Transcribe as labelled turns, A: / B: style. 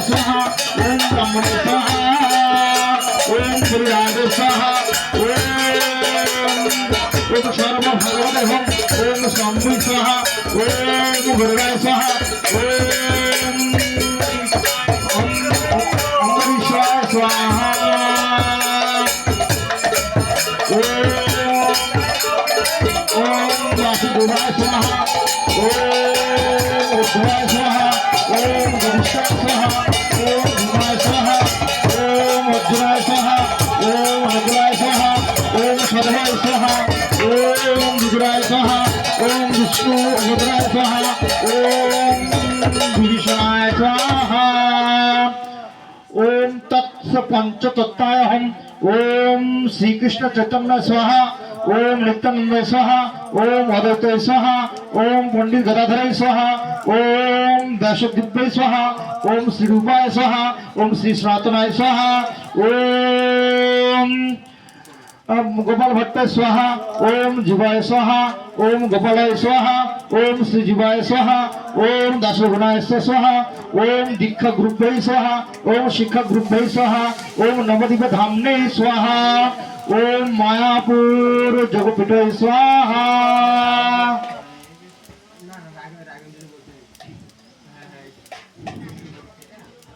A: स्वाहा ओम ब्रह्मणे स्वाहा ओम गुरुराज स्वाहा ओम सर्व भगवते ओम शंभु स्वाहा ओम गुरुराज स्वाहा ओम अम्बरीशाय स्वाहा ओम वासुदेवाय स्वाहा ओम उद्धवाय स्वाहा ओम गणेशाय स्वाहा ओम भीमाय स्वाहा ओम अर्जुनाय स्वाहा ओम हनुमाय स्वाहा ओम सदाय स्वाहा ओम विदुराय स्वाहा ओम विष्णु अवताराय स्वाहा ओम विभीषणाय स्वाहा ओम तत्स पंचतत्तायहम् ओम श्री कृष्ण चैतन्य स्वाहा ओम नित्यानंद स्वाहा ओम अद्वैत स्वाहा ओम पंडित गदाधर स्वाहा ओम व्यासदेवाय स्वाहा ओम श्री रूपाय स्वाहा ओम श्री सनातनाय स्वाहा ओम गोपाल भट्ट स्वाहा ओम जीवाय स्वाहा ओम गोपालाय स्वाहा ओम श्री जीवाय स्वाहा ओम दासगुणाय स्वाहा ओम दीक्षा ग्रुपे स्वाहा ओम शिक्षा ग्रुपे स्वाहा ओम नवदीप धामने स्वाहा ओम मायापुर जगपीठ स्वाहा।